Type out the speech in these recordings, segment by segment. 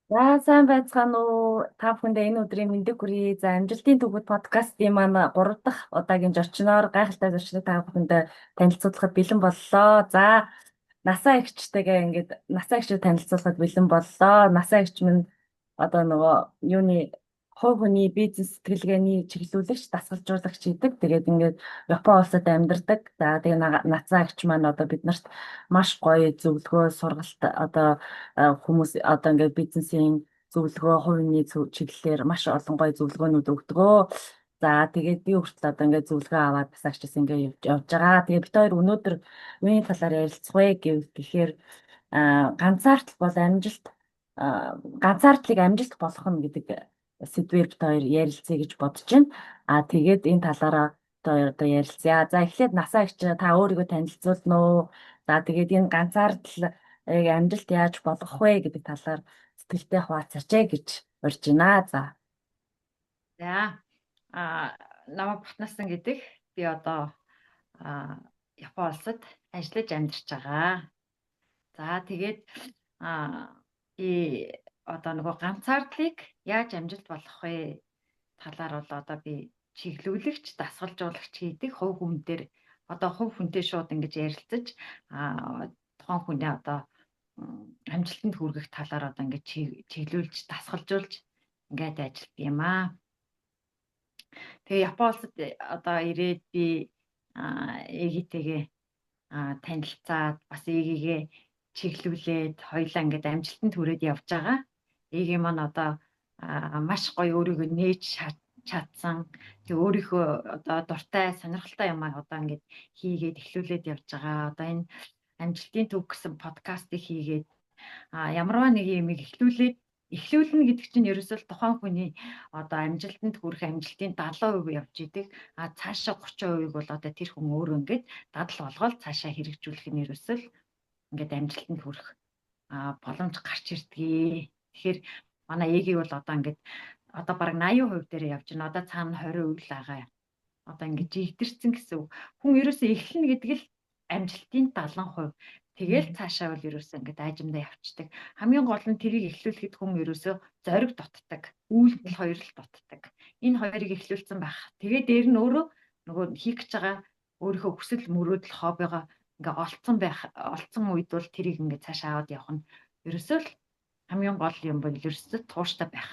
За сайн байцгаана уу? Та бүхэндээ энэ өдрийн мэндийг хүргэе. За амжилтын түүхэд подкастын маань 3 дахь удаагийн зочноор гайхалтай зочноо та бүхэндээ танилцуулахад бэлэн боллоо. За насаа эгчтэйгээ ингээд насаа эгчтэй танилцуулахад бэлэн боллоо. Насаа эгч минь одоо нөгөө юуны хувь хүний бизнес сэтгэлгээний чиглүүлэгч, дасгалжуулагч гэдэг. Тэгээд ингээд Япон улсад амьдардаг. За тэгээд насаа эгч маань одоо биднэрт маш гоё зөвлөгөө, сургалт одоо хүмүүс одоо ингээд бизнесийн зөвлөгөө, хувийн чиглэлээр маш олон гоё зөвлөгөөнүүд өгдөгөө. За тэгээд би хүртэл одоо ингээд зөвлөгөө аваад бас агчаас ингээд явж байгаа. Тэгээд бид хоёр өнөөдөр юуны талаар ярилцах вэ гэхээр ганцаардл бол амжилт ганцаардлыг амжилт болгох нь гэдэг сэдвээр бид хоёр ярилцъя гэж бодож байна. Тэгээд энэ талаараа бид хоёр одоо ярилцъя. За эхлээд насаа агч та өөрийгөө танилцуулна уу? За тэгээд энэ ганцаардл амжилт яаж болгох вэ гэдэг талаар сэтгэлтэй хуваалцаач гэж урьж байна. За. За намайг Батнасан гэдэг. Би одоо а, Япон улсад ажиллаж амьдарч байгаа. За тэгээд би одоо нөгөө ганцаардлыг яаж амжилт болгох вэ талаар бол одоо би чиглүүлэгч, дасгалжуулагч гэдэг хувь хүн дээр одоо хувь хүнтэй шууд ингэж ярилцаж тухайн хүний одоо амжилтанд хүргэх талаар одоо ингэж чиглүүлж, дасгалжуулж ингээд ажилладаг юм аа. Тэгээ Япон улсад одоо ирээд би ээжтэйгээ танилцаад бас ээжигээ чиглүүлээд хоёлаа ингээд амжилтанд хүрээд явж байгаа. Ээгийн маань одоо маш гоё өөрийгөө нээж чадсан. Тэг өөрийнхөө одоо дуртай, сонирхолтой юм одоо ингээд хийгээд эхлүүлээд явж байгаа. Одоо энэ амжилтын төв гэсэн подкастыг хийгээд ямарваа нэг юм эхлүүлнэ гэдэг чинь ерөөсөө тухайн хүний одоо амжилтанд хүрэх амжилтын 70% явж идэг. Цаашаа 30% бол одоо тэр хүн өөрөө ингээд дадал болгоод цаашаа хэрэгжүүлэх нь ерөөсөө ингээд амжилтанд хүрэх боломж гарч ирдгийг. Тэгэхээр манай ээгийг бол одоо ингээд одоо бараг 80% дээр явж байна. Одоо цаана 20% л байгаа. Одоо ингээд жигдэрсэн гэсэн үг. Хүн ерөөсөө эхлэнэ гэдэг л амжилтын 70%. Тэгэл цаашаа бол ерөөсөө ингээд аажимдаа явцдаг. Хамгийн гол нь тэрийг эхлүүлэхэд хүн ерөөсөө зориг дутдаг. Үйлдэл хоёр л дутдаг. Энэ хоёрыг эхлүүлсэн байх. Тэгээ дээр нь өөрөө нөгөө хийх гэж байгаа өөрийнхөө хүсэл мөрөөдөл хоббигоо ингээ олцсон үед бол тэрийг ингээ цаашаа аваад явах нь ерөөсөө л хамгийн гол юм бол ерөөсөө тууштай байх.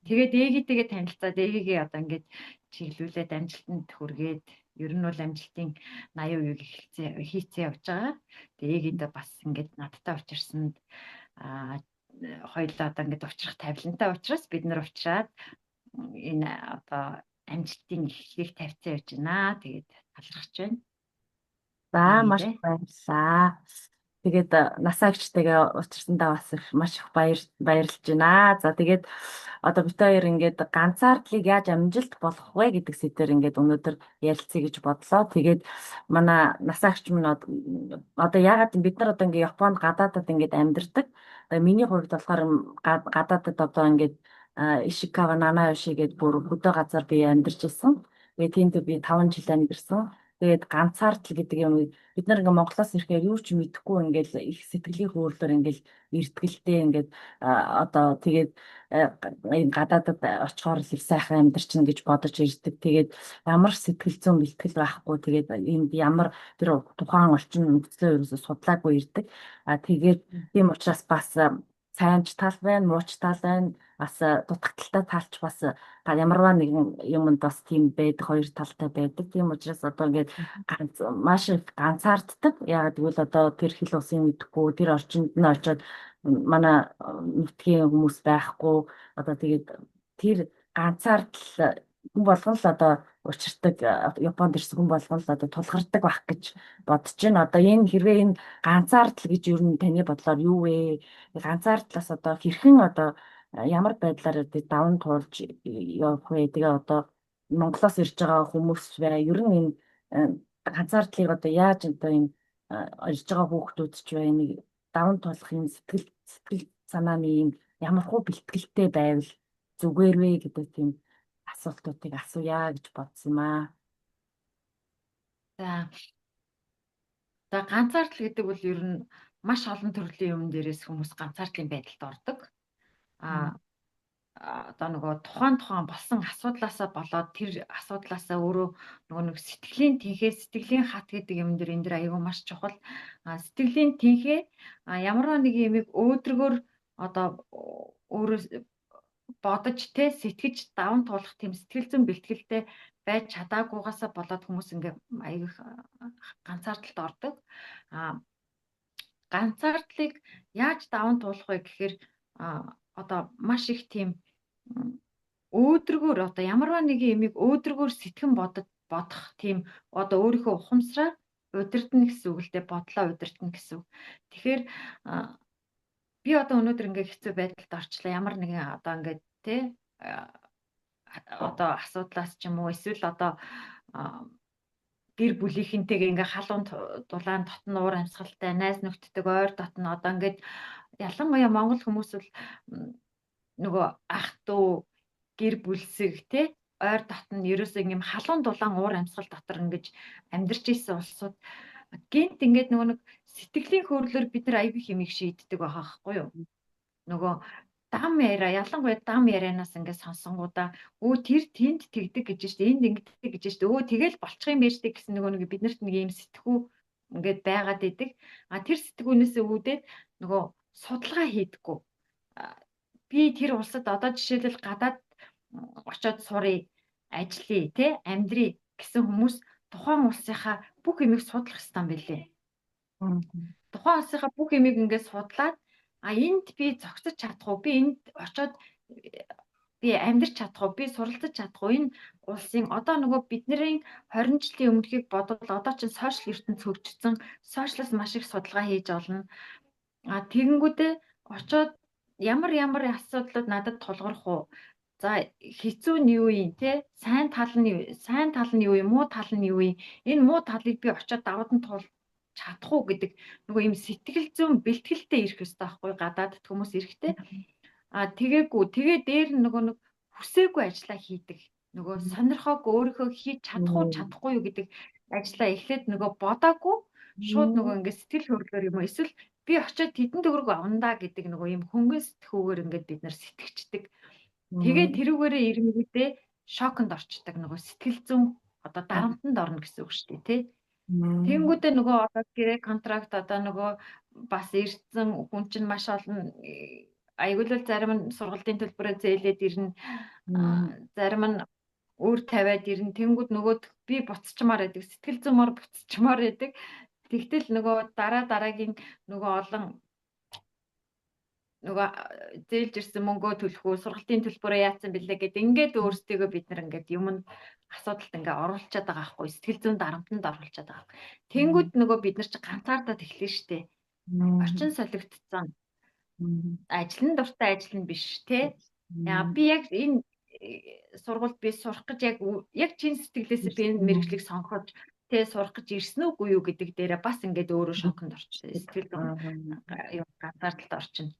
Тэгээд ээжитэйгээ танилцаад ээжигээ одоо ингээд чиглүүлээд амжилтанд хүргээд ер нь бол амжилтын 80% хийцээ явж байгаа. Тэгээд ээжидээ бас ингээд надтай учирсанд хоёулаа одоо ингээд учрах тавилантай учраас бид нар уулзаад энэ одоо амжилтын эхлэлийг тавьцсан явж байна. Тэгээд талархаж байна. За маш Ээжидээ. баярлалаа. Тэгээд насаагчтайгаа уулзсандаа бас маш их баярлж байна. За тэгээд одоо бид хоёр ингээд ганцаардлыг яаж амжилт болгох вэ гэдэг сэдвээр ингээд өнөөдөр ярилцъя гэж бодлоо. Тэгээд манай насаагч минь одоо ягаад бид нар одоо ингээд Японд гадаадад ингээд амьдардаг. Одоо миний хувьд болохоор гадаадад одоо ингээд Ишикава Нанайоши гэдэг бүр хөдөө газар би амьдарч ирсэн. Тэгээд тэнд би 5 жил амьдарсан. Тэгээд ганцаардл гэдэг юм бид нар ингээ Монголоос ирэхээр юу ч мэдэхгүй ингээл их сэтгэлийн хөөрлөөр ингээл эртгэлтэй ингээд одоо тэгээд энэ гадаадад очихоор л их сайхан амьдарчин гэж бодож ирдэг. Тэгээд ямар сэтгэл зүйн бэлтгэл байхгүй тэгээд энд ямар тэр тухайн орчин нөхцөлөө ерөөсө судлаагүй ирдэг. Тэгээд тийм учраас бас сайн ч тал байна, муу ч тал байна. Бас дутагдaltaй талч бас ямарваа нэгэн юмд бас тийм байдаг, хоёр талтай байдаг. Тийм учраас одоо ингээд маш их ганцаарддаг. Яагаад гэвэл одоо тэр хэл усыг мэдэхгүй, тэр орчинд нь очиод манай нутгийн хүмүүс байхгүй. Одоо тэгээд тэр ганцаардл хүн болгон л одоо учирдаг Японд ирсэн хүн болгон л одоо тулгардаг байх гэж бодож байна. Одоо энэ хэрвээ энэ ганцаардл гэж ер нь таны бодлоор юу вэ? Ганцаардлаас одоо хэрхэн одоо ямар байдлаар даван туулж явах вэ? Тэгээ одоо Монголоос ирж байгаа хүмүүс бай. Ер нь энэ ганцаардлыг одоо яаж одоо энэ ирж байгаа хүүхдүүд ч бай нэг даван туулах юм сэтгэл санааны юм ямар хуу бэлтгэлтэй байвал зүгээр вэ гэдэг тийм асуултуудыг асууя гэж бодсон юм аа. За ганцаардл гэдэг бол ер нь маш олон төрлийн юм дээрээс хүмүүс ганцаардлын байдалд ордог. А одоо нөгөө тухайн болсон асуудлаасаа болоод тэр асуудлаасаа өөрөө нөгөө нэг сэтгэлийн хат гэдэг юм дээр энэ дэр аюу маш чухал. Сэтгэлийн тэнхээ ямарваа нэг юмыг өөдрөгөр одоо өөрөө бодож сэтгэж даван туулах тийм сэтгэл зүйн бэлтгэлтэй байж чадаагүйгаасаа болоод хүмүүс ингээ аюу их ганцаардалд ордог. Ганцаардлыг яаж даван туулах вэ гэхээр одоо маш их тийм өөдрөгөр одоо ямарваа нэг юмыг өөдрөгөр сэтгэн бодох тийм одоо өөрийнхөө ухамсараар удирдна гэсэн үг л дээ, бодлоо удирдна гэсэн үг. Тэгэхээр би одоо өнөөдөр ингээ хэцүү байдалд орчлоо, ямар нэгэн одоо ингээ одоо асуудлаас ч юм уу эсвэл одоо гэр бүлийнхэнтэйгээ ингээ халуун дулаан дотн уур амьсгалтай найз нөхдөдөө ойр дотн одоо ингээд ялангуяа монгол хүмүүс бол нөгөө ах дүү гэр бүлсэг ойр дотн ерөөсөө юм халуун дулаан уур амьсгал дотор ингэж амьдарч исэн улсууд гинт ингээд нөгөө нэг сэтгэлийн хөдлөлөөр бид нар аягүй хэмиг шийддэг байгаа байхгүй юу? Нөгөө дам яриа ялангуяа дам ярианаас ингээд сонсонгуудаа өө тэр тэнд тэгдэг гэж штэ энд ингэдэг гэж штэ өө тэгэл болчих юм байж тийг гэсэн нөгөө нэг биднэрт нэг юм сэтгүү ингээд байгаад идэг. Тэр сэтгүүнээсээ үүдээд нөгөө судалгаа хийдэггүй. Би тэр улсад одоо жишээлбэл гадаад очоод сурыг ажиллая амьдрий гэсэн хүмүүс тухайн улсынхаа бүх юмыг судлах хэрэгтэй байлээ. Тухайн улсынхаа бүх юмыг ингээд судлаад энд би зогсож чадах уу? Би энд очоод би амьдарч чадах уу? Би суралцаж чадах уу? Энэ улсын одоо нөгөө бидний 20 жилийн өмнөхийг бодвол одоо ч сошиал ертөнц хөгжсөн, сошиалс маш их судалгаа хийж олно. Тэгэнгүүтээ очоод ямар асуудлууд надад тулгарх уу? За хэцүү нь юу юм сайн тал нь юу юм, муу тал нь юу юм? Энэ муу талыг би очоод даваад нь тул чадах уу гэдэг нөгөө юм сэтгэл зүйн бэлтгэлтэй ирэх ёстой байхгүй гадаадд хүмүүс ирэхтэй. Тэгээгүй тэгээ дээр нөгөө нэг хүсээгүй ажиллаа хийдэг. Нөгөө сонирхоогүй өөрийнхөө хийж чадах уу чадахгүй юу гэдэг ажиллаа эхлээд нөгөө бодоогүй шууд нөгөө ингээд сэтгэл хөдлөлөөр юм уу эсвэл би очиод тэдэн төгрөг авандаа гэдэг нөгөө юм хөнгөн сэтгүүгээр ингээд бид нар сэтгэждэг. Тэгээ тэрүүгээрээ ирэнгүүтээ шоконд орчдөг нөгөө сэтгэл зүйн одоо дарамтанд орно гэсэн үг шүү дээ Тэнгүүдээ нөгөө одоо гэрээ контракт одоо нөгөө бас ирсэн хүн чинь маш олон аягуулвал зарим нь сургалтын төлбөрөөр зээлээд ирнэ. Зарим нь өөр тавиад ирнэ. Тэнгүүд нөгөө би буцчмаар байдаг. Сэтгэл зүймөр буцчмаар байдаг. Тэгтэл нөгөө дараагийн нөгөө олон нөгөө зээлж ирсэн мөнгөө төлөх үү, сургалтын төлбөрөө яатсан бэлээ гэдэг ингээд өөрсдийгөө бид нар ингээд юмд асуудалд ингээ оруулчаад байгаа байхгүй сэтгэл зүйн дарамтанд оруулчаад байгаа. Тэнгүүд нөгөө бид нар чи ганцаардаад эхлэн штэ. Орчин солигдсон. Ажлын дуртай ажил нь биш би яг энэ сургуульд би сурах гэж яг чин сэтгэлээсээ би энэ мэргэжлийг сонгоход сурах гэж ирсэн үгүй юу гэдэг дээрээ бас ингээд өөрөө шоконд орчихсон. Сэтгэл зүйн ганцаардалд орчихно.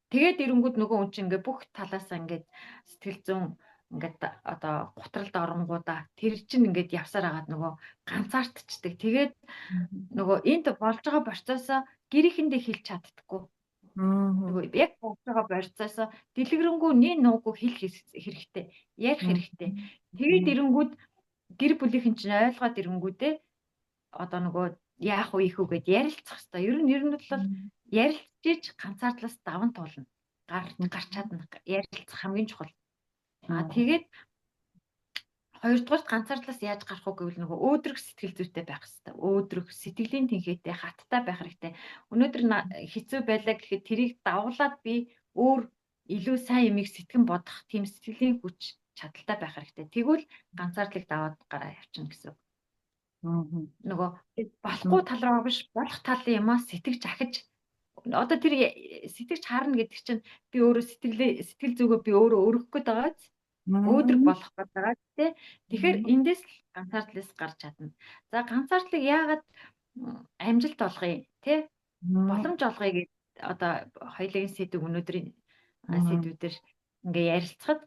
Тэгээд ирэнгүүд нөгөө хүн чинь ингээ бүх талаасаа ингээд сэтгэл зүйн ингээд одоо гутралд оронгуудаа тэр чинь ингээд явсаар агаад нөгөө ганцаардчдаг. Тэгээд нөгөө энд болж байгаа процессоо гэрийнхэндээ хэлж чаддаггүй. Нөгөө яг болж байгаа процессоо дэлгэрэнгүй нин нуугүй хэлэх хэрэгтэй. Ярих хэрэгтэй. Тэгээд ирэнгүүд гэр бүлийнхэн чинь ойлгоод ирэнгүүдээ одоо нөгөө яах вэ их үгээд ярилцах хэрэгтэй. Ер нь бол ярилцж ганцаардлаас даван туулна. Гарч чадна. Ярилцах хамгийн чухал. Тэгээд хоёрдугаар ганцаардлаас яаж гарах уу гэвэл нөгөө өөдрөг сэтгэл зүйтэй байх хэрэгтэй. Өөдрөг сэтгэлийн тэнхээтэй хаттай байх хэрэгтэй. Өнөөдөр хэцүү байлаа гэхэд тэрийг дагуулад би өөр илүү сайн юмыг сэтгэн бодох тийм сэтгэлийн хүч чадaltaй байх хэрэгтэй. Тэгвэл ганцаардлыг даваад гараа явчихна гэсэн. Нөгөө болохгүй тал руу биш болох талын юмаа сэтгэж ахиж одоо тэр сэтгэж харна гэдэг чинь би өөрөө сэтгэл зүгөө би өөрөө өргөх гээд байгаа биз өөдрөг болох гээд байгаа тэгэхээр эндээс ганцаардлаас гарч чадна. За ганцаардлыг яагаад амжилт олгоё боломж олгоё гэдэг одоо хоёулын сэдв өнөөдрийн сэдвүүдээр ингээ ярилцахад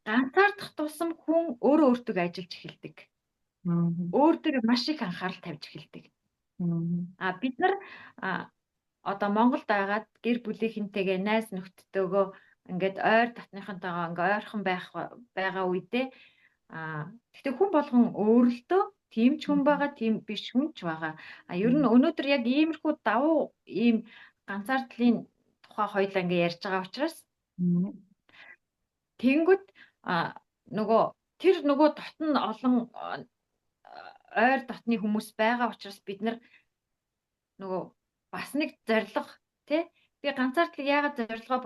ганцаардах тусам хүн өөрөө өөртөө ажиллаж эхэлдэг. Өөр дээр маш их анхаарал тавьж эхэлдэг. Мгм. Бид нар а, одоо Монголд байгаад гэр бүлийнхэнтэйгээ найз нөхдөдөө ингээд ойр дотныхонтойгоо ингээд ойрхон байгаа үедээ гэхдээ хүн болгон өөрлөлтөө тийм ч хүн байгаа, тийм биш хүн ч байгаа. Ер нь өнөөдөр яг иймэрхүү давуу ийм ганцаардлын тухай хоёлаа ингээд ярьж байгаа учраас Мгм. тэнгүүд нөгөө тэр нөгөө дотн олон ойр дотны хүмүүс байгаа учраас бид нар нөгөө бас нэг зориг тий би ганцаардлыг яагаад зорилгоо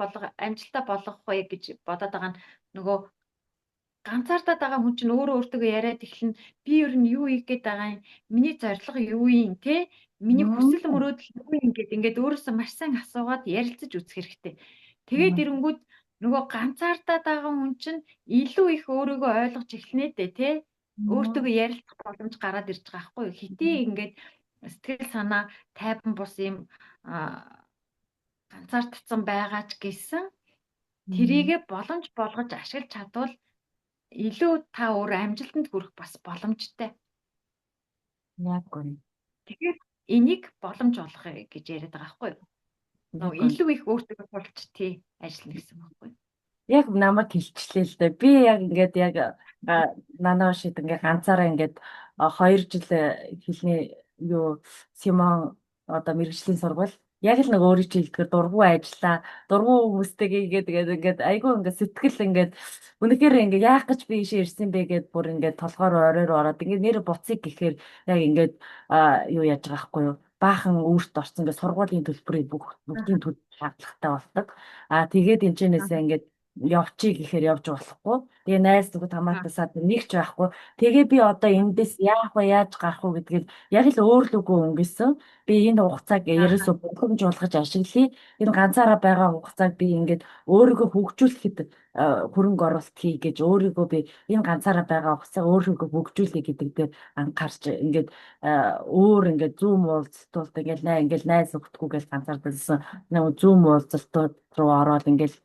амжилтаа болгох вэ гэж бодоод байгаа нь нөгөө ганцаардаад байгаа хүн чинь өөрөө өөртөө яриад эхлэн би ер нь юу хийх гээд байгаа юм миний зорилго юу юм те миний хүсэл Мгм. мөрөөдөл юу юм ингээд өөрөөсөө маш сайн асуугаад ярилцаж үзэх хэрэгтэй. Тэгээд Мгм. ирэнгүүт нөгөө ганцаардаад байгаа хүн чинь илүү их өөрийгөө ойлгож эхлэнэ дээ те өөртөө ярилцах боломж гараад ирж байгаа байхгүй юу хитий ингээд сэтгэл санаа тайван бус юм ганцаардсан байгаа ч гэсэн Мгм. тэрийгэ боломж болгож ашиглаж чадвал илүү та өөр амжилтанд хүрэх бас боломжтой. Яг үнэ. Тэгэхээр энийг боломж болгох гэж яриад байгаа байхгүй юу? Яг Нөгөө үнэ. илүү их өөртөө тулч тий ажиллана гэсэн үг байхгүй юу? Яг намайг хэлчихлээ л дээ. Би яг ингээд яг нанаа шид ингээд ганцаараа ингээд 2 жил хэлний юу Симон одоо мэрэгжлийн сургууль яг л нэг өөрийн чинь хэлдгээр дургу ажиллаа. Дургу хүмүүстэйгээ ингээд айгүй ингээд сэтгэл ингээд үнэхээр ингээд яах гэж би ийшээ ирсэн бэ гэд бүр ингээд толгоор оройр ороод ингээд нэр буцыг гэхээр яг ингээд юу яаж байгаа байхгүй юу? Баахан үүрт орсон ингээд сургуулийн төлбөрийг бүгдийн төлөх шаардлагатай болдог. Тэгээд энэ ч нэсээ ингээд явчих гэхээр явж болохгүй. Тэгээ найз нөхөд хамаатасаад нэг ч байхгүй. Тэгээ би одоо эндээс яах вэ, яаж гарах вэ гэдгийг яг л өөр л үгүй өнгөсөн. Би энэ хугацааг ерөөсөө боломжуулгаж ашиглая. Энэ ганцаараа байгаа хугацааг би ингээд өөрийгөө хөгжүүлэхэд хөрөнгө оруулалт хий гэж өөрийгөө би энэ ганцаараа байгаа хугацаа өөрийгөө хөгжүүлэе гэдэг дээр анхаарч ингээд өөр ингээд зүүм уулзалтууд ингээд найз нөхдөдгүйгээл ганцаардсан нэг зүүм уулзалтууд руу ороод ингээд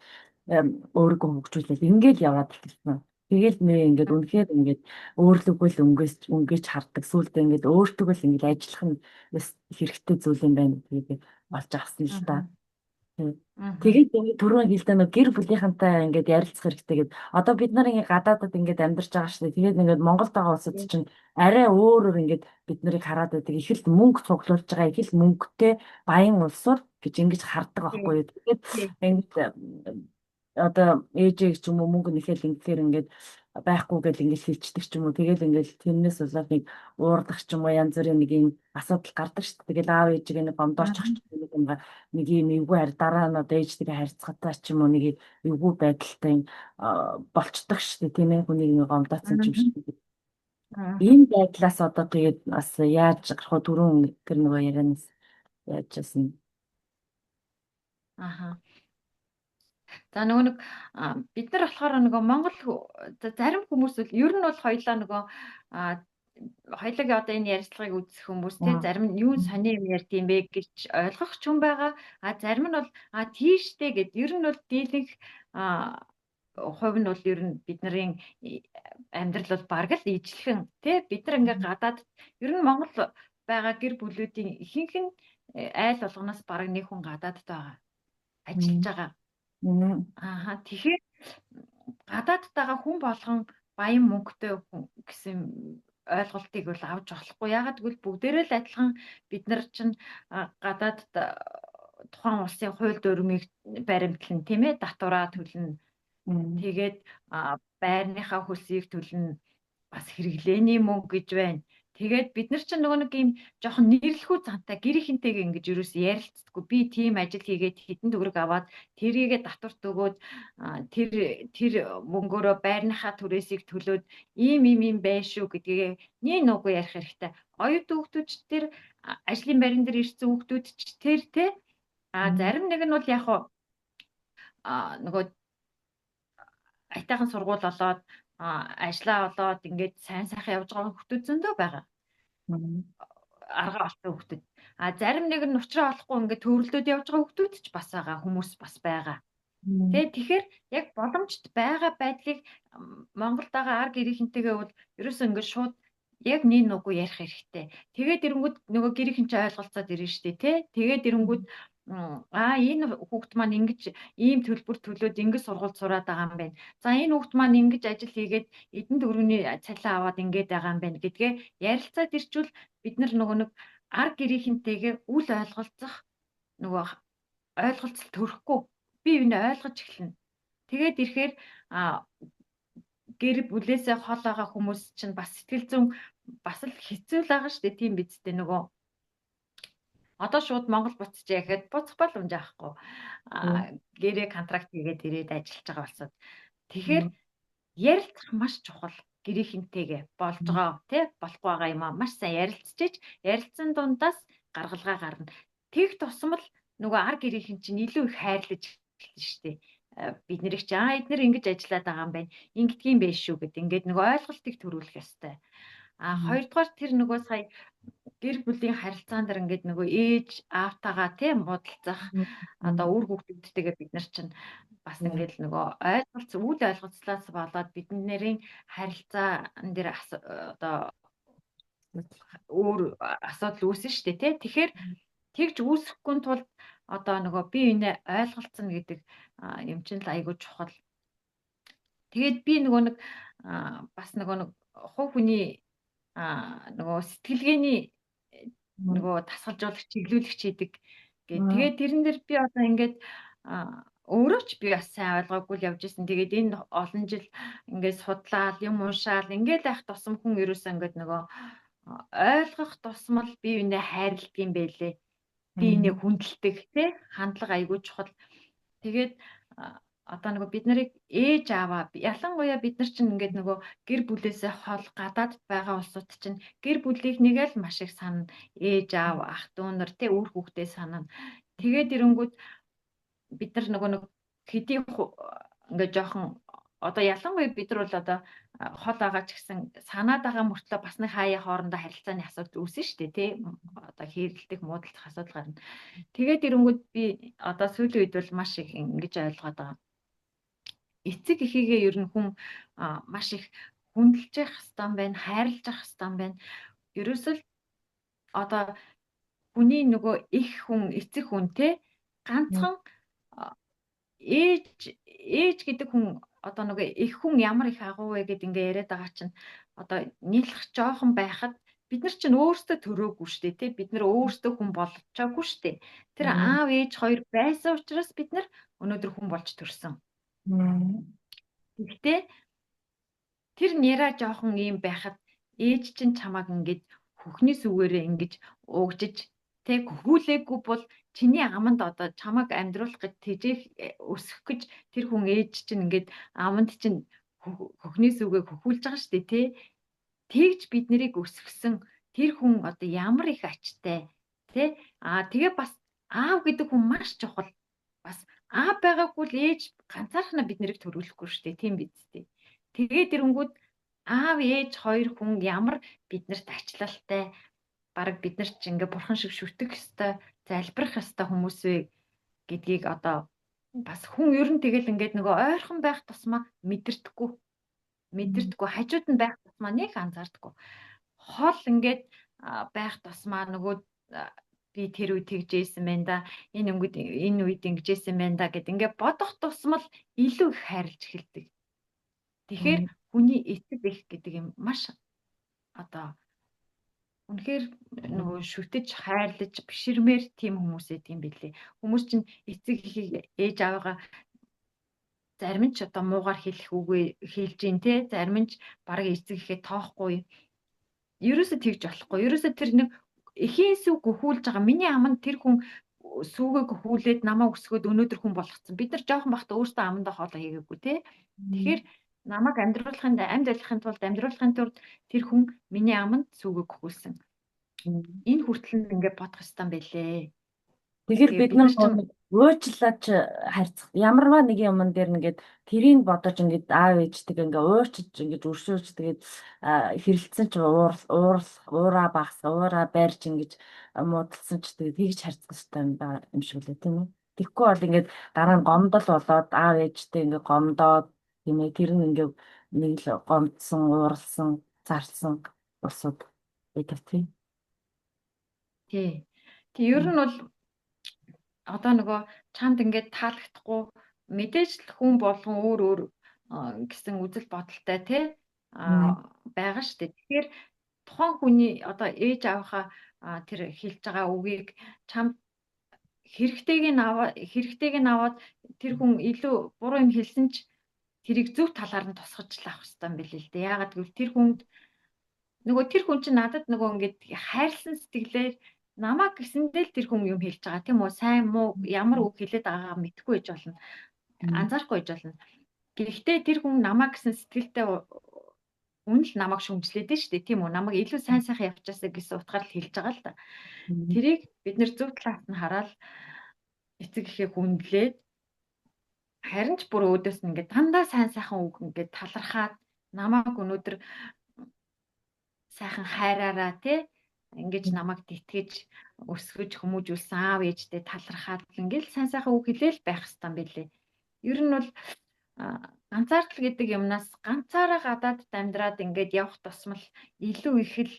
өөрийгөө хөгжүүлээд ингээл яваад эхэлсэн. Тэгэл нэ ингээд үнэхээр ингээд өөрлөгөө л өнгөж хардаг. Сүүлдээ ингээд өөртөө л ингээд ажиллах нь бас хэрэгтэй зүйл юм байна гэдгийг олж авсан л та. Тэгээд ингээд түрүүн хэлдэг нэг гэр бүлийнхэнтэй ингээд ярилцах хэрэгтэй гэдэг. Одоо бид нар ингээд гадаадад ингээд амьдарч байгаа шүү дээ. Тэгээд ингээд Монголд байгаа улсад чинь арай өөрөөр ингээд бид нарыг хараад байдаг. Их л мөнгө цуглуулж байгаа, их л мөнгөтэй баян улсууд гэж ингэж хардаг байхгүй юу. Тэгээд ингээд одоо ээжээ ч юм уу мөнгө нэхэл ингэхээр ингээд байхгүй гэл ингээд хэлчихдэг ч юм уу. Тэгэл ингээд тэрнээс болоод нэг уурдах ч юм уу янз бүрийн нэг юм асуудал гардаг шүү дээ. Тэгэл аав ээжийг нэг гомдоочих ч юм уу нэг юм эвгүй харь дараа нь одоо ээжтэйгээ харьцахтаа ч юм уу нэг эвгүй байдалтай болцдог шүү дээ. Тийм ээ хүнийг нэг гомдоцсон ч юм шиг. Энэ байдлаас одоо тэгээд бас яаж гарах вэ түрүүн тэр нөгөө ярианаас яаж яасан. Аха. За нөгөө нэг бид нар болохоор нөгөө зарим хүмүүс ер нь бол хоёлаа нөгөө хоёлагийн одоо энэ ярилцлагыг үзэх хүмүүс те зарим нь юу сони юм ярьд юм бэ гэж ойлгох ч юм байгаа. Зарим нь бол тийштэй гэд ер нь бол дийлэнх хувь нь бол ер нь бидний амьдрал бол бараг л ижлэхэн тий бид нар ингээ гадаад ер нь Монгол байгаа гэр бүлүүдийн ихэнх нь айл болгоноос бараг нэг хүн гадаадд байгаа ажиллаж байгаа. Тэгэхээр гадаадд байгаа хүн болгон баян мөнгөтэй хүн гэсэн ойлголтыг бол авч болохгүй. Ягаад гэвэл бүгдээрээ л адилхан бид нар чинь гадаадд тухайн улсын хууль дүрмийг баримтлан тийм ээ татвараа төлнө. Тэгээд байрныхаа хөлсийг төлнө. Бас хэрэглээний мөнгө гэж байна. Тэгээд бид нар чинь нөгөө нэг юм жоохон нэрлэхүү зантай гэрийнхэнтэйгээ ингэж юус ярилцдаггүй. Би тийм ажил хийгээд хэдэн төгрөг аваад тэрийгээ татварт өгөөд тэр мөнгөөрөө байрныхаа түрээсийг төлөөд ийм байш шүү гэдгээ нэг нуггүй ярих хэрэгтэй. Оюут хүүхдүүд ч тэр ажлын байран дээр ирсэн хүүхдүүд ч тэр те зарим нэг нь бол яг нөгөө айтайхан сургууль олоод ажиллаа олоод ингээд сайн сайхан явж байгаа хүмүүс зөндөө байгаа. Арга олсон хүмүүс. Зарим нэг нь уучраа олохгүй ингээд төвөрлөд явж байгаа хүмүүс ч бас байгаа, хүмүүс бас байгаа. Тэгэхээр яг боломжт байгаа байдлыг Монголд байгаа ар гэрийнхэнтэйгээ бол ерөөсөө ингээд шууд яг нэг нүггүй ярих хэрэгтэй. Тэгээд ирэнгүүт нөгөө гэрийнхэн ч ойлголцоод ирнэ шүү дээ, тий. Тэгээд ирэнгүүт энэ хүүхд маань ингэж ийм төлбөр төлөөд ингэж сургуульд сураад байгаа юм байна. За энэ хүүхд маань ингэж ажил хийгээд эдэн төгрөгийн цалин аваад ингэж байгаа юм байна гэдгээ ярилцаад ирчүүл бид нар нөгөө нэг ар гэрийнхэнтэйгээ үл ойлголцох нөгөө ойлголцол төрөхгүй би юунэ ойлгож эхэлнэ. Тэгээд ирэхээр гэр бүлээсээ хол байгаа хүмүүс чинь бас сэтгэл зүйн бас л хэцүү л байгаа шүү дээ. Тийм биз дээ нөгөө одоо шууд Монгол буцчих яхэд буцах боломж авахгүй. Гэрээ контракт хийгээд ирээд ажиллаж байгаа болсод. Тэгэхээр ярилцах маш чухал. Гэрийнхэнтэйгээ болж байгаа тий болохгүй байгаа юм аа маш сайн ярилцчихэж ярилцсан дундаас гаргалгаа гарна. Тэг тусмал нөгөө ар гэрийнхэн чинь илүү их хайрлаж эхэлнэ шүү дээ. Бид нэр их чи эднэр ингэж ажиллаад байгаа юм байна. Ингэдгийм байх шүү гэд ингээд нөгөө ойлголтыг төрүүлэх ёстой. Хоёрдугаар тэр нөгөө сая гэр бүлийн харилцаан дээр ингээд нөгөө ээж аавтайгаа тийм муудалцах одоо үр хүүхдүүдтэйгээ бид нар чинь бас ингээд нөгөө үйл ойлголцлоос болоод бидний харилцаан дээр одоо өөр асуудал үүснэ шүү дээ тий. Тэгэхээр тэгж үүсэхгүй тулд одоо нөгөө би энэ ойлголцсон гэдэг юм чинь л айгүй чухал. Тэгээд би нөгөө нэг бас нөгөө нэг хувь хүний нөгөө сэтгэлгээний нөгөө тасгалжуулагч чиглүүлэгч хийдэг гэх. Тэгээд тэрэн дээр би одоо ингээд өөрөө ч би бас сайн ойлгоогүй л явж исэн. Тэгээд энэ олон жил ингээд судлаад юм уншаал ингээд байх тусам хүн ерөөсөө ингээд нөгөө ойлгох тусмал би юунэ хайрладаг юм байлээ. Би энийг хүндэлдэг тий хандлага айгүй чухал. Тэгээд одоо нөгөө бид нарыг ээж аваа ялангуяа бид нар чинь ингээд нөгөө гэр бүлээсээ хол гадаад байгаа улсууд чинь гэр бүлийнхнийг л маш их санана. Ээж аав ах дүү нар тий үр хүүхдээ санана. Тэгээд ирэнгүүт бид нар нөгөө нэг хэдий ингээд жоохон одоо ялангуяа бид нар бол одоо хол байгаа ч гэсэн санаад байгаа мөртлөө бас нэг хаяа хоорондоо харилцааны асуудал үүснэ шүү дээ тий одоо хэрэлдэх муудалцах асуудал гарна. Тэгээд ирэнгүүт би одоо сүүлийн үед бол маш их ингэж ойлгоод байгаа. Эцэг эхийгээ ер нь хүн маш их хүндэлж явах хэрэгтэй байна, хайрлаж явах хэрэгтэй байна. Ерөөсөө одоо хүний нөгөө их хүн, эцэг хүн те ганцхан ээж гэдэг хүн одоо нөгөө их хүн ямар их агуу вэ гэд ингээ яриад байгаа чинь одоо нийлэх жоохон байхад бид нар чинь өөрсдөө төрөөгүй шүү дээ тий бид нар өөрсдөө хүн болчихоогүй шүү дээ. Тэр аав ээж хоёр байсан учраас бид нар өнөөдөр хүн болж төрсөн. Гэхдээ тэр нэраа жоохон ийм байхад ээж чинь чамааг ингээд хөхний сүгээрээ ингэж уугжиж тэг хөхүүлээгүй бол чиний аманд одоо чамааг амьдруулах гэж тэжээх өсөх гэж тэр хүн ээж чинь ингээд аманд чинь хөхний сүгээ хөхүүлж байгаа шүү дээ тий. Тэгж бид нарыг өсгсөн тэр хүн одоо ямар их ачтай тий. Тэгээ бас аав гэдэг хүн маш чухал. Бас аав байгаагүй л ээж ганцаархнаа бид нарыг төрүүлэхгүй шүү дээ. Тийм биз дээ. Тэгээд ирэнгүүт аав ээж хоёр хүн ямар биднэрт ачлалтай бараг бид нар ч ингээ бурхан шиг шүтэх ёстой залбирах ёстой хүмүүс вэ гэдгийг одоо бас хүн ер нь тэгэл ингээд нөгөө ойрхон байх тусмаа мэдэрдэггүй хажууд нь байх тусмаа нэг анзаардаггүй хол ингээд байх тусмаа нөгөө би тэр үед тэгжсэн байна да энэ үед ингэжсэн байна да гэд ингээд бодох тусмал илүү их хайрлж эхэлдэг. Тэгэхээр хүний эцэг их гэдэг юм маш одоо үнэхээр нөгөө шүтэж хайрлаж биширмээр тийм хүмүүс эд юм билээ. Хүмүүс чинь эцэг ихийг ээж аваагаа зарим нь ч одоо муугаар хэлэх үгүй хэлж гин те зарим нь ч бараг эцэг ихээ тоохгүй. Ерөөсө тэгж болохгүй. Ерөөсө тэр нэг эхийн сүг гөхүүлж байгаа. Миний аманд тэр хүн сүгээ гөхүүлээд намаа өсгөөд өнөөдөр хүн болгоцсон. Бид нар жоохон бахта өөртөө амандаа хоолоо хийгээгүй те. Тэгэхээр намайг амьд амьдрахын тулд тэр хүн миний аманд сүгээ гөхүүлсэн. Энэ хүртэл ингээд бодох ёстой байлээ. Тэгэхээр бид нар уучлаач харьцах ямарваа нэг юмн дээр ингээд тэрийг бодож ингээд аав ээжтэйг ингээд уучиж ингээд өршөөж тэгээд хэрэлдсэн ч уураа барьж ингээд муудалсан ч тэгээд тэгж харьцах ёстой юм шиг лээ тийм үү. Тэгэхгүй бол ингээд дараа нь гомдол болоод аав ээжтэй ингээд гомдоод тийм ээ тэр нь ингээд нэг л гомдсон, ууралсан, зарлсан улсууд байдаг тийм. Тий. Тэг ер нь бол одоо нөгөө чамд ингээд таалагдахгүй мэдээж л хүн болгон өөр өөр гэсэн үзэл бодолтой тий байгаа шүү дээ. Тэгэхээр тухайн хүний одоо ээж аавынхаа тэр хэлж байгаа үгийг чамд хэрэгтэйг нь аваад тэр хүн илүү буруу юм хэлсэн ч тэрийг зөв талаар нь тусгаж л авах хэрэгтэй юм билээ л дээ. Яагаад гэвэл тэр хүн чинь надад нөгөө ингээд хайрлсан сэтгэлээр намайг гэсэндээ л тэр хүн юм хэлж байгаа тийм үү? Сайн муу ямар үг хэлээд байгаагаа мэдэхгүй байж болно. Анзаарахгүй байж болно. Гэхдээ тэр хүн намайг гэсэн сэтгэлтэй үнэ л намайг шүмжлээд нь шүү дээ тийм үү? Намайг илүү сайн сайхан явуулчихсан гэсэн утгаар л хэлж байгаа л да. Тэрийг бид нэр зөв талаас нь хараад эцэг эхээ хүндлээд харин ч бүр өөдөөс нь ингээд дандаа сайн сайхан үг ингээд талархаад намайг өнөөдөр сайхан хайраараа тий ингэж намайг тэтгэж өсгөж хүмүүжүүлсэн аав ээжтэй талархаад ингээл сайн сайхан үг хэлээл байх хэрэгтэй юм билээ. Ер нь бол ганцаардал гэдэг юмнаас ганцаараа гадаадд амьдраад ингээд явах тусмал илүү их л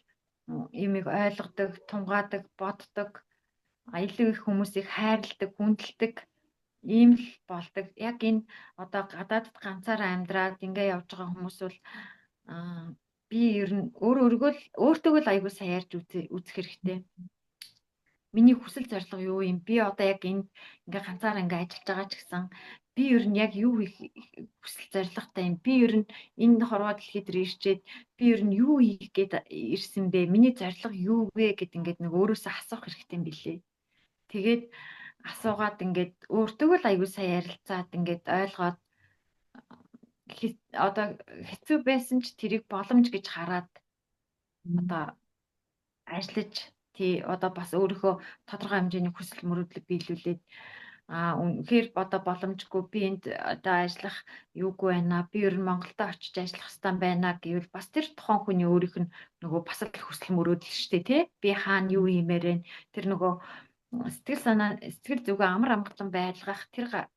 юмыг ойлгодог, тунгаадаг, боддог, илүү их хүмүүсийг хайрладаг, хүндэлдэг ийм л болдог. Яг энэ одоо гадаадд ганцаараа амьдраад ингээ явж байгаа хүмүүс бол би ер нь өөртөө л аягүй сайн ярьж үзэх хэрэгтэй. Миний хүсэл зорилго юу юм? Би одоо яг энд ингээ ганцаараа ингээ ажиллаж байгаа ч гэсэн би ер нь яг юу хийх хүсэл зорилготой юм? Би ер нь энэ хорвоо дэлхий дээр ирчээд би ер нь юу хийх гээд ирсэн бэ? Миний зорилго юу вэ гэд ингээд нэг өөрөөсөө асуух хэрэгтэй юм билээ. Тэгээд асуугаад ингээд өөртөө л аягүй сайн ярилцаад ингээд ойлгоод одоо хэцүү байсан ч тэрийг боломж гэж хараад одоо ажиллаж тий одоо бас өөрийнхөө тодорхой хэмжээний хүсэл мөрөөдлөг биелүүлээд үнэхээр одоо боломжгүй би энд одоо ажиллах юугүй байна. Би ер нь Монголд очиж ажиллах хэрэгтэй байна гэвэл бас тэр тухайн хүний өөрийнх нь нөгөө бас л хүсэл мөрөөдөл шүү дээ тий. Би хаана юу хиймээр вэ? Тэр нөгөө сэтгэл зүгөө амар амгалан байлгах тэр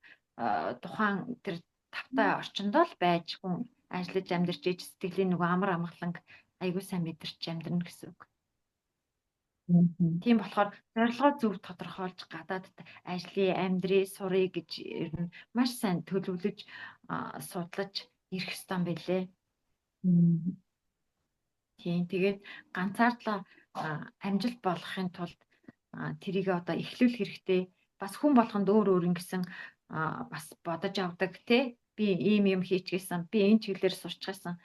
тухайн тэр тавтай орчиндөө л байж хүн ажиллаж амьдарч иж сэтгэлийн нөгөө амар амгаланг аягүй сайн мэдэрч амьдрна гэсэн үг. Тийм болохоор зорилгоо зөв тодорхойлж гадаадд ажлын амьдрий сурыг гэж ер нь маш сайн төлөвлөж судлаж ирэх ёстой юм билээ. Тийм тэгээд ганцаардлаа амжилт болгохын тулд тэрийг одоо эхлүүл хэрэгтэй. Бас хүн болгонд өөр ингэсэн бас бодож авдаг тий. Би ийм юм хийчихсэн. Би энэ чиглэлээр сурчгаасан.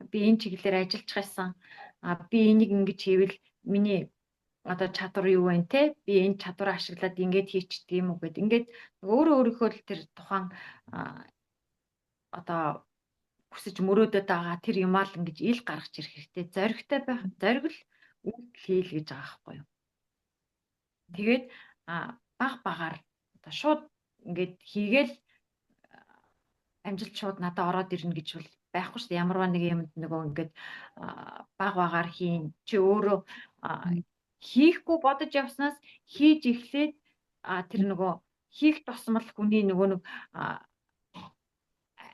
Би энэ чиглэлээр ажиллаж гайсан. Би энийг ингэж хийвэл миний одоо чадвар юу вэ те? Би энэ чадвараа ашиглаад ингэж хийчихдэг юм уу гэд. Ингээд өөрийнхөө л тэр тухайн одоо хүсэж мөрөөдөд байгаа тэр юмаа л ингэж ил гаргаж ирэх хэрэгтэй. Зоригтой байх. Зориг л үйлдэл хийл гэж байгаа байхгүй юу? Тэгээд багаар одоо шууд ингээд хийгээл амжилт шууд надад ороод ирнэ гэж бол байхгүй шүү дээ. Ямарваа нэг юмд нөгөө ингээд багаар хийн. Чи өөрөө хийхгүй бодож явснаас хийж эхлээд тэр нөгөө хийх тусмал хүний нөгөө нэг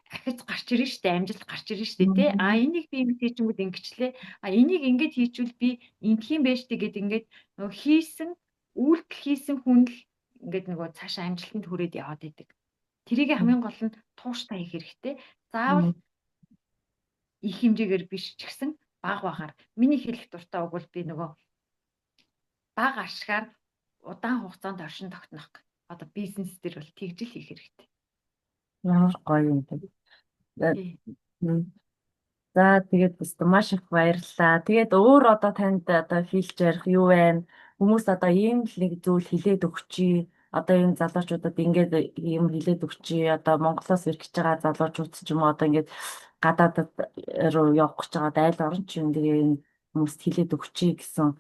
ахиц гарч ирнэ шүү дээ. Амжилт гарч ирнэ шүү дээ тий. Энийг би ингэж хийчингүүд ингэчлээ. Энийг ингэж хийчвэл би ингэх юм байж тээ гэд ингээд нөгөө үйлдэл хийсэн хүн л ингээд нөгөө цаашаа амжилтанд хүрээд яваад идэг. Тэрийг хамгийн гол нь тууштай хийх хэрэгтэй. Заавал их хэмжээгээр биш ч гэсэн багаар. Миний хэлэх дуртай үг бол би нөгөө бага ашгаар удаан хугацаанд оршин тогтнох. Одоо бизнес дээр бол тэгжил хийх хэрэгтэй. Ямар гоё юм бэ. За тэгээд маш их баярлалаа. Тэгээд өөр одоо танд одоо хэлж ярих юу вэ? Хүмүүс одоо ийм л нэг зүйл хэлээд өгчий. Одоо энэ залуучуудад ингээд юм хэлээд өгчий. Одоо Монголоос ирж байгаа залуучууд ч юм уу одоо ингээд гадаадд руу явах гэж байгаа айл орон ч юм тэгээ энэ хүмүүст хэлээд өгчий гэсэн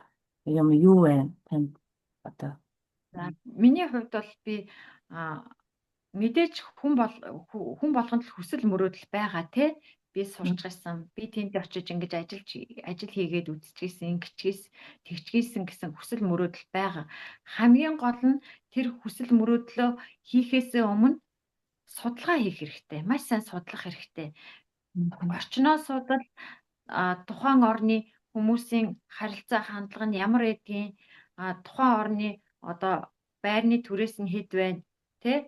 юм юу вэ? Танд одоо. За миний хувьд бол би мэдээж хүн болгонд л хүсэл мөрөөдөл байгаа тий. Би сурч гайсан. Би тэнд очиж ингэж ажил хийгээд үзчихсэн, тэгчгээсэн гэсэн хүсэл мөрөөдөл байгаа. Хамгийн гол нь тэр хүсэл мөрөөдлөө хийхээсээ өмнө судалгаа хийх хэрэгтэй. Маш сайн судлах хэрэгтэй. Орчноо судал тухайн орны хүмүүсийн харилцаа хандлага нь ямар байдгийг, тухайн орны одоо байрны түрээс нь хэд байна, тэ?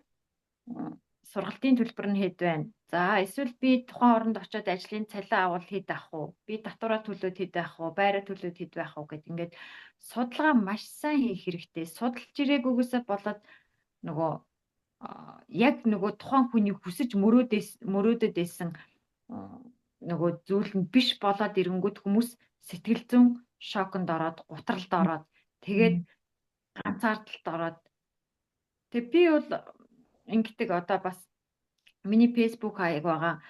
Сургалтын төлбөр нь хэд байна. За эсвэл би тухайн оронд очиод ажлын цалин авал хэд авах уу? Би татвараа төлөөд хэд авах уу? Байраа төлөөд хэд байх уу гэд ингээд судалгаа маш сайн хийх хэрэгтэй. Судалж ирээгүйгээсээ болоод нөгөө яг нөгөө тухайн хүний хүсэж мөрөөдөд байсан нөгөө зүйл нь биш болоод ирэнгүүт хүмүүс сэтгэл зүйн шоконд ороод, гутралд ороод, тэгээд ганцаардалд ороод. Тэг би бол ингэдэг одоо бас миний фейсбુક хаяг байгаа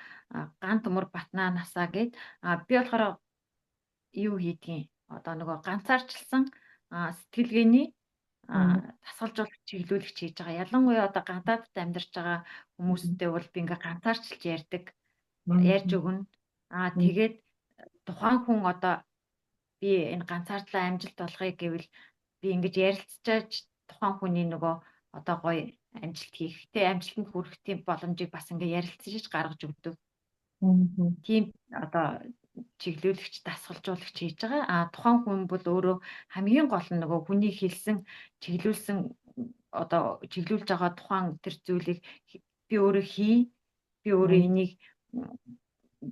ган төмөр Батнаа насаа гээд би болохоор юу хийдгийг одоо нөгөө ганцаарчилсан сэтгэлгээний тасгалжуулагч чиглүүлэгч хийж байгаа. Ялангуяа одоо гадаадд амьдарч байгаа хүмүүстэй бол би ингээ ганцаарчилж ярьж өгнө. Тэгээд тухайн хүн одоо би энэ ганцаардлаа амжилт олгоё гэвэл би ингэж ярилцчааж тухайн хүний нөгөө одоо гоё амжилт хийх, амжилтанд хүрэх тийм боломжийг бас ингээ ярилцаж гаргаж өгдөг. Тийм одоо чиглүүлэгч, дасгалжуулагч хийж байгаа. Тухайн хүн бол өөрөө хамгийн гол нь нөгөө хүний хэлсэн, чиглүүлсэн одоо чиглүүлж байгаа тухайн тэр зүйлийг би өөрөө би өөрөө энийг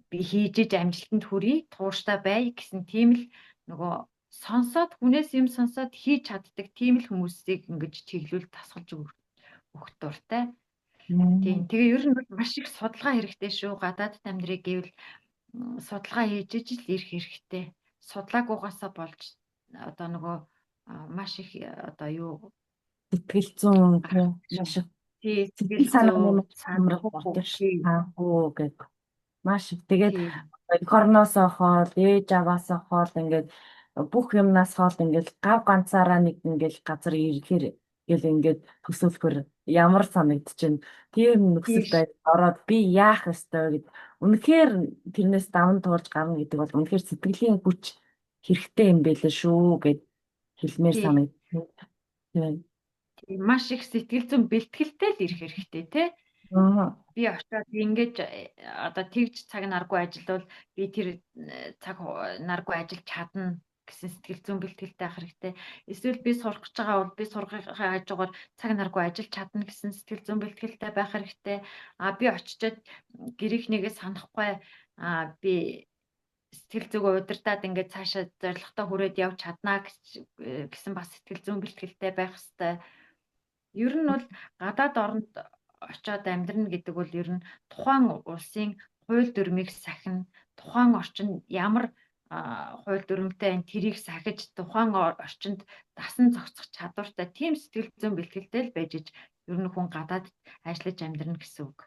би хийж амжилтанд хүрье, тууштай бай гэсэн тийм л нөгөө сонсоод хүнээс юм сонсоод хийж чаддаг тийм л хүмүүсийг ингэж чиглүүл тасгалж өгөх дуртай. Тийм. Тэгээ ер нь маш их судалгаа хэрэгтэй шүү. Гадаадд амьдрыг гэвэл судалгаа хийж ижил ирэх хэрэгтэй. Судлаагүйгаасаа болж одоо нөгөө маш их одоо юу сэтгэл зүйн маш их сэтгэл зүйн санамрах гэх маш их. Тэгээд эх орноос хол, ээж аваас хол ингээд бүх юмнаас хол ингээд гав ганцаараа нэг ингээд газар ирэхээр гэл ингээд төсөөлөхөр ямар санагдчихэв. Тийм нөхцөл байдал ороод би яах ёстой гэд үнэхээр тэрнээс даван туулж гарна гэдэг бол үнэхээр сэтгэлийн хүч хэрэгтэй юм байлээ шүү гэд хэлмээр санагдав. Тийм маш их сэтгэл зүйн бэлтгэлтэй л ирэх хэрэгтэй тий. Би очиод ингэж одоо тэгж цаг наргүй ажиллавал би тэр цаг наргүй ажиллаж чадна гэсэн сэтгэл зүйн бэлтгэлтэй ах хэрэгтэй. Эсвэл би сурах гэж байгаа бол би сургахаа хажуугаар цаг наргүй ажиллаж чадна гэсэн сэтгэл зүйн бэлтгэлтэй байх хэрэгтэй. Би очичоод гэрийнхнийгээ санахгүй би сэтгэл зүгөө удирдаад ингээд цаашаа зорилготой хүрээд явж чаднаа гэсэн бас сэтгэл зүйн бэлтгэлтэй байх хэрэгтэй. Ер нь бол гадаад оронд очиод амьдрна гэдэг бол ер нь тухайн улсын хууль дүрмийг сахина, тухайн орчинд ямар хууль дүрмтэй энэ тэрийг сахиж тухайн орчинд дасан зохицох чадвартай тийм сэтгэл зүйн бэлтгэлтэй л байж иж ер нь хүн гадаад ажиллаж амьдрна гэсэн үг.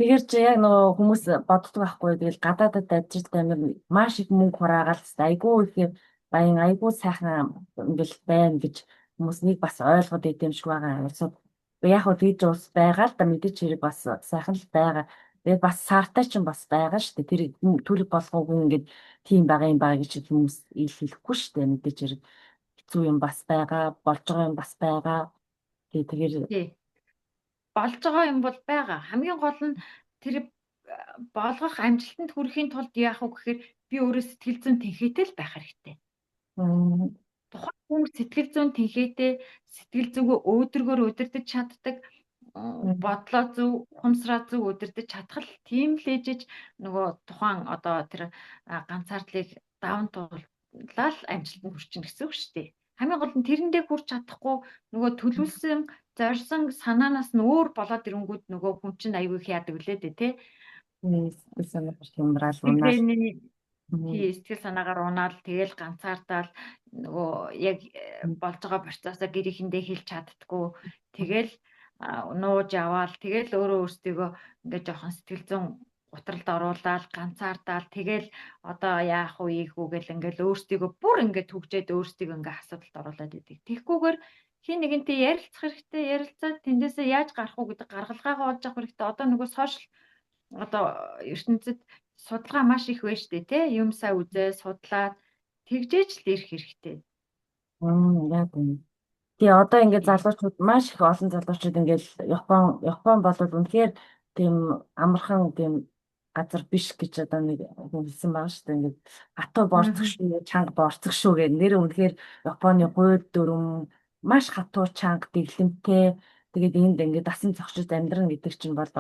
Тэгэхээр чи яг нөгөө хүмүүс боддог байхгүй. Тэгэл гадаадад ажиллаж амир маш их мөнгө хураагаал айгүй их баян айгүй сайхан ингээл байна гэж хүмүүс нэг бас ойлгоод идэм шиг байгаа. Яг хөө тэгж ус байгаа л да мэдээч хэрэг бас сайхан л байгаа. Тэгээд бас саартай ч бас байгаа шүү дээ. Тэр төлөв болгоогүй ингээд тийм байгаа юм байгаа гэж хүмүүс ил хэлэхгүй шүү дээ. Мэдээч хэрэг хэцүү юм бас байгаа, болж байгаа юм бас байгаа. Тэгэхээр болж байгаа юм бол байгаа. Хамгийн гол нь тэр болгох амжилтанд хүрэхийн тулд яах вэ гэхээр би өөрөө сэтгэл зүйн тэнхээтэй л байх хэрэгтэй. Тухайн хүн сэтгэл зүйн тэнхээтэй, сэтгэл зүгөө өөдрөгөөр удирдах чаддаг, бодлоо зөв, ухамсараа зөв удирдах чадхал тийм л ээжэж нөгөө тухайн одоо тэр ганцаардлыг даван туулаад амжилтанд хүрчин гэсэн үг шүү дээ. Хамгийн гол нь тэрэндээ хүрч чадахгүй нөгөө төлөвлөсөн, зорьсон санаанаас нь өөр болоод ирэнгүүт нөгөө хүн чинь аягүй их яадаг үлээ дээ тий. Сэтгэл санаагаар хямраал унаал. Сэтгэл санаагаар унаал тэгэл ганцаардаал нөгөө яг болж байгаа процессоо гэрийнхэндээ хэлж чаддггүй. Тэгэл нууж яваал тэгэл өөрөө өөрсдийгөө ингээд жоохон сэтгэл зүйн гутралд оруулаад ганцаардаал тэгэл одоо яах вэ ийх үү гэл ингээл өөрсдийгөө бүр ингээд түгжээд өөрсдийгөө ингээд асуудалд оруулаад идэг. Тэгхгүйгээр хин нэгэнтэй ярилцах хэрэгтэй, ярилцаад тэндээсээ яаж гарах уу гэдэг гаргалгаагаа олж авах хэрэгтэй. Одоо нөгөө сошиал одоо ертөнцид судалгаа маш их байна шүү дээ тий. Юм сайн үзээ, судлаад тэгжээж л ирэх хэрэгтэй. Яг үнэ. Тэгээ одоо ингээд залуучууд маш их олон залуучууд ингээд Япон болол үнэхээр тийм амархан тийм газар биш гэж одоо нэг хүн хэлсэн байгаа шүү дээ. Ингээд хатуу борцох Аа. шүү, чанга борцох шүү гэх нэр үнэхээр Японы гуйд дүрм маш хатуу чанга дэглэмтэй. Тэгээд энд ингээд дасан зогсож амьдран гэдэг чинь бол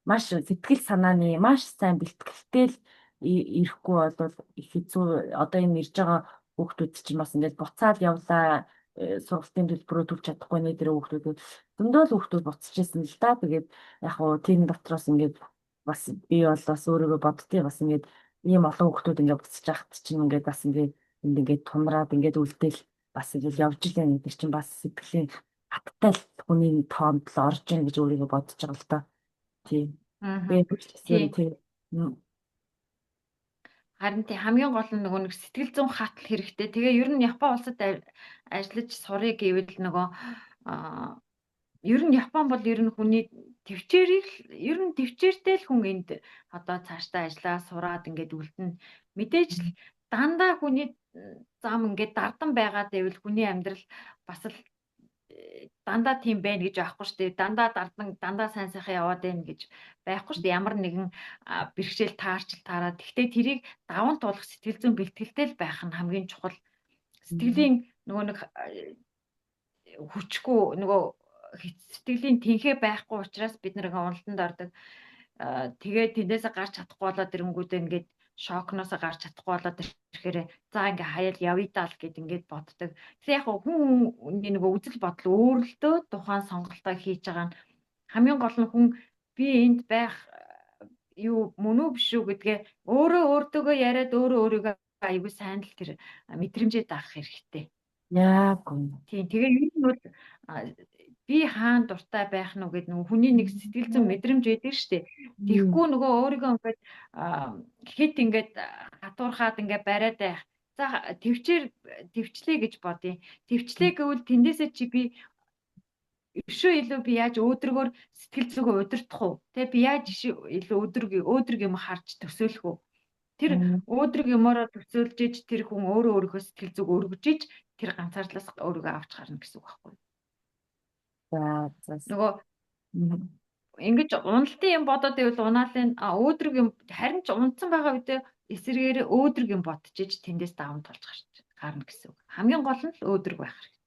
маш сэтгэл санааны маш сайн бэлтгэлтэй л ирэхгүй бол их хэцүү. Одоо энэ ирж байгаа хүүхдүүд чинь бас ингээд буцаад явлаа, сургалтын төлбөрөө төлж чадахгүй нэ тэр хүүхдүүд зөндөө л хүүхдүүд буцчихсэн л да. Тэгээд яг хуу тийм дотроос ингээд бас би бол бас өөрийгөө боддتي бас ингээд ийм олон хүүхдүүд ингээд буцаж яхад чинь ингээд бас ингээд энд ингээд тунраад ингээд үлдээл бас ингээд явж илээ гэдэг чинь бас сэтгэлийн хаттай л хүний тоонд л орж ийн гэж өөрийгөө бодож байгаа л да. Тийм. Би Аа. хүчтэйгээр Тий. тийм. Харин тий хамгийн гол нь нөгөө нэг сэтгэл зүйн хатал хэрэгтэй. Тэгээ ер нь Япон улсад ажиллаж сурыг гэвэл нөгөө аа, ер нь Япон бол ер нь хүний төвчээрийг ер нь төвчээртэй л хүн энд одоо цаашдаа ажиллаа сураад ингээд үлдэнэ. Мэдээж л дандаа хүний зам ингээд дардан байгаад байвал хүний амьдрал бас л дандаа тийм байна гэж байхгүй шүү дээ. Дандаа дардан дандаа сайн сайхан яваад байна гэж байхгүй шүү дээ. Ямар нэгэн бэрхшээл таарчил таараад. Гэхдээ тэрийг даван туулах сэтгэл зүйн бэлтгэлтэй л байх нь хамгийн чухал. Сэтгэлийн нөгөө нэг хүчгүй нөгөө сэтгэлийн тэнхээ байхгүй учраас бид нэг уналтанд ордог. Тэгээд тэндээсээ гарч чадахгүй болоод ирэнгүүтээ ингээд шокноосоо гарч чадахгүй болоод ирэхээр за ингээ хаяал явъя даа л гэд ингээд боддог. Тэгэхээр яг хүний нөгөө үзэл бодол өөрлөлтөө тухайн сонголтоо хийж байгаа нь хамгийн гол нь хүн би энд байх юу мөн үү биш үү гэдгээ өөрөө өөртөөгөө яриад өөрөө өөрийгөө аягүй сайн л тэр мэдрэмжээ даах хэрэгтэй. Яг үнэ. Тийм тэгээ ер нь бол би хаана дуртай байх нь гэдэг нөгөө хүний нэг сэтгэл зүйн мэдрэмж байдаг шүү дээ. Тэгэхгүй нөгөө өөрийгөө ингээд хит ингээд хатуурхаад ингээд бариад байх. За төвчлээ гэж бодъё. Төвчлээ гэвэл тэндээсээ чи би өшөө илүү би яаж өөдрөгөөр сэтгэл зүгөө удирдах уу? Тэ би яаж илүү өөдрөг юм харж төсөөлөх үү? Тэр өөдрөг юмороо төсөөлж иж тэр хүн өөрийнхөө сэтгэл зүг өргөж иж тэр ганцаардлаас өөрийгөө авч гарна гэсэн үг байхгүй юу? За. Нөгөө ингэж уналтын юм бодоод байвал унаалын өөдрөг юм харин ч унтсан байгаа үедээ эсэргээр өөдрөг юм бодчих тэндээс даван тулж гарна гэсэн үг. Хамгийн гол нь л өөдрөг байх хэрэгтэй.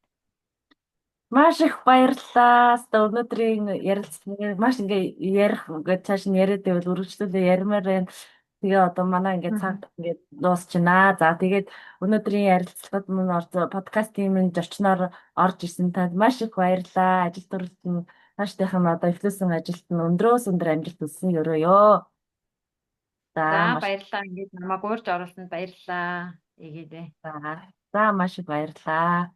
Маш их баярлалаа. Өнөөдрийн ярилцлагыг маш ингээ ярих гэж цааш нь яриад байвал үргэлжлүүлээ ярмаар байна. Тэгээ одоо манай ингээ цаг ингээ дуусчихнаа. За тэгээд өнөөдрийн ярилцлагад мөн подкастын минь зочноор орж ирсэн танд маш их баярлалаа. Ажил төрөлд нь наашдынх нь одоо эхлүүлсэн ажилд нь өндрөөс өндөр амжилт хүсье өрөөё. За Маш баярлалаа. Ингээд намайг уурж оруулсанд баярлалаа. Эгээдээ. За маш их баярлалаа.